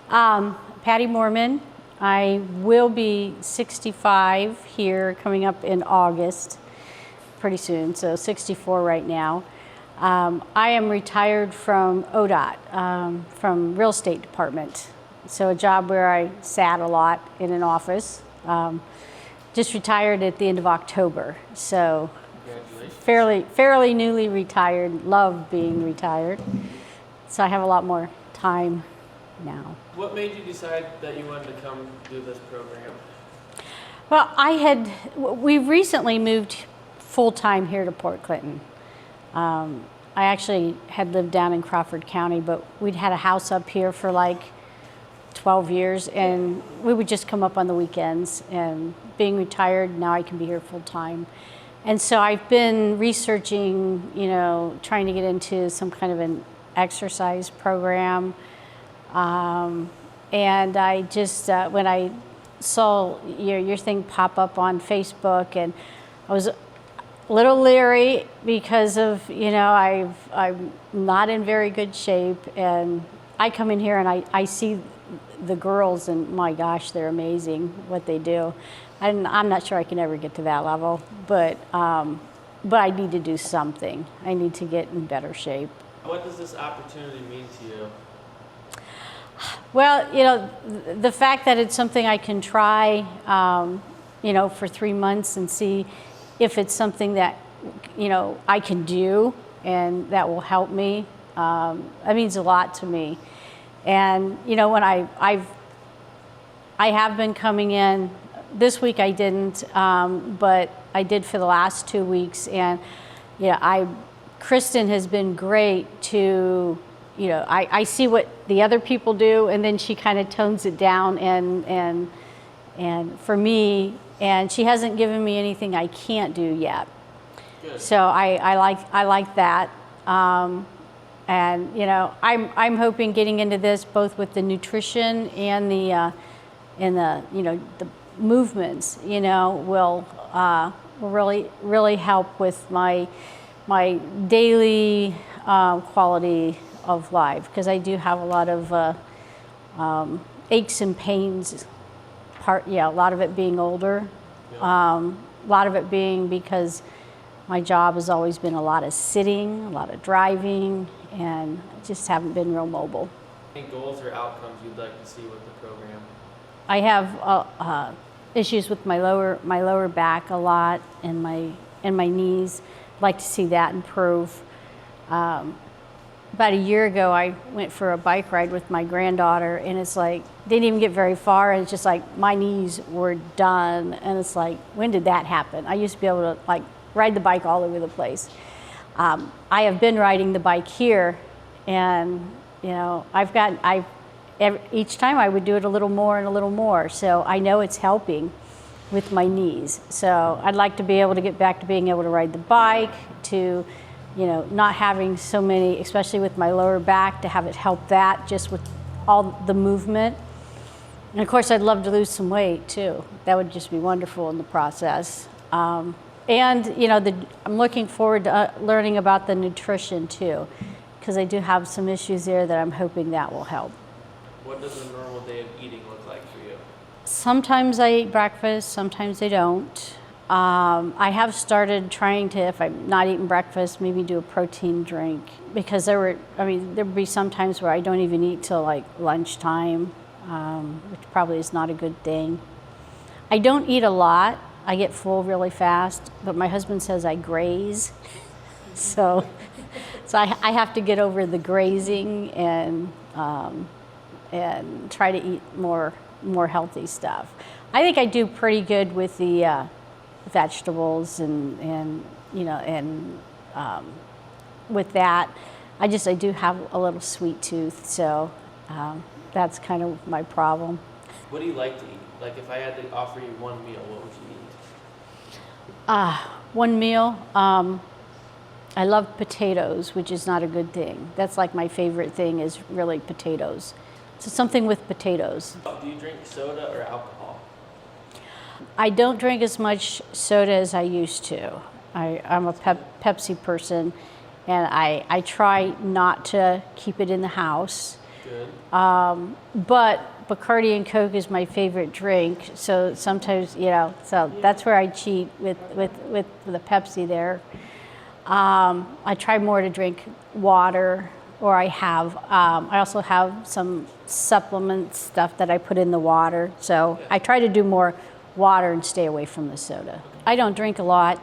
Patty Moorman. I will be 65 here coming up in August, pretty soon, so 64 right now. I am retired from ODOT, from real estate department. So a job where I sat a lot in an office. Just retired at the end of October. So fairly newly retired, love being retired. So I have a lot more time now. What made you decide that you wanted to come do this program? Well, we recently moved full-time here to Port Clinton. I actually had lived down in Crawford County, but we'd had a house up here for like 12 years, and we would just come up on the weekends. And being retired, now I can be here full-time. And so I've been researching, trying to get into some kind of an exercise program. And I just, when I saw your thing pop up on Facebook, and I was a little leery because of, I'm not in very good shape, and I come in here and I see the girls, and my gosh, they're amazing what they do. And I'm not sure I can ever get to that level, but I need to do something. I need to get in better shape. What does this opportunity mean to you? Well, the fact that it's something I can try, for 3 months and see if it's something that, I can do and that will help me, that means a lot to me. And, when I have been coming in, this week I didn't, but I did for the last 2 weeks. And, Kristen has been great to, I see what the other people do, and then she kind of tones it down and for me, and she hasn't given me anything I can't do yet. Good. So I like that. And I'm hoping getting into this both with the nutrition and the movements, will really help with my daily quality of life, because I do have a lot of aches and pains. A lot of it being older, a lot of it being because my job has always been a lot of sitting, a lot of driving, and I just haven't been real mobile. Any goals or outcomes you'd like to see with the program? I have issues with my lower back a lot, and my knees. I'd like to see that improve. About a year ago, I went for a bike ride with my granddaughter, and it's like, didn't even get very far, and it's just like my knees were done, and it's like, when did that happen? I used to be able to ride the bike all over the place. I have been riding the bike here, and each time I would do it a little more and a little more, so I know it's helping with my knees. So I'd like to be able to get back to being able to ride the bike, to not having so many, especially with my lower back, to have it help that just with all the movement. And of course, I'd love to lose some weight too. That would just be wonderful in the process. And I'm looking forward to learning about the nutrition too, because I do have some issues there that I'm hoping that will help. What does a normal day of eating look like for you? Sometimes I eat breakfast, sometimes I don't. I have started trying to, if I'm not eating breakfast, maybe do a protein drink, because there would be some times where I don't even eat till like lunchtime, which probably is not a good thing. I don't eat a lot. I get full really fast, but my husband says I graze. So I have to get over the grazing and try to eat more healthy stuff. I think I do pretty good with the vegetables and with that, I do have a little sweet tooth, so that's kind of my problem. What do you like to eat? Like, if I had to offer you one meal, what would you eat? One meal, I love potatoes, which is not a good thing. That's like my favorite thing is really potatoes. So something with potatoes. Do you drink soda or alcohol? I don't drink as much soda as I used to. I'm a Pepsi person, and I try not to keep it in the house. Good. But Bacardi and Coke is my favorite drink. So sometimes, so that's where I cheat with the Pepsi there. I try more to drink water, or I also have some supplement stuff that I put in the water. So I try to do more water and stay away from the soda. I don't drink a lot.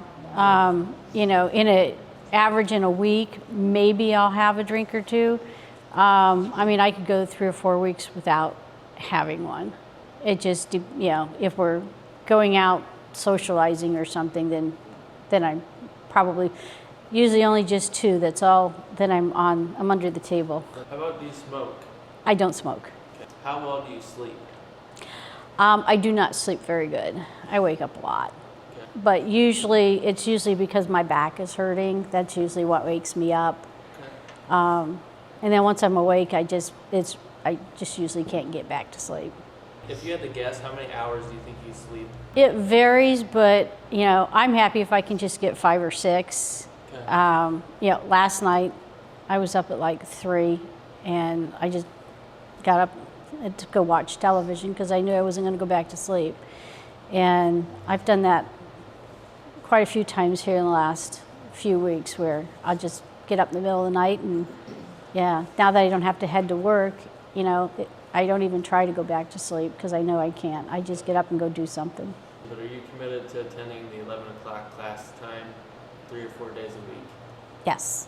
In an average in a week, maybe I'll have a drink or two. I could go 3 or 4 weeks without having one. It just, if we're going out socializing or something, then I'm probably usually only just 2. That's all. Then I'm under the table. How about, do you smoke? I don't smoke. Okay. How well do you sleep? I do not sleep very good. I wake up a lot. Okay. But it's usually because my back is hurting. That's usually what wakes me up. Okay. And then once I'm awake, I just usually can't get back to sleep. If you had to guess, how many hours do you think you sleep? It varies, but I'm happy if I can just get 5 or 6. Okay. Last night I was up at like 3, and I just got up to go watch television because I knew I wasn't going to go back to sleep. And I've done that quite a few times here in the last few weeks, where I'll just get up in the middle of the night, and now that I don't have to head to work, I don't even try to go back to sleep because I know I can't. I just get up and go do something. But are you committed to attending the 11 o'clock class time 3 or 4 days a week? Yes.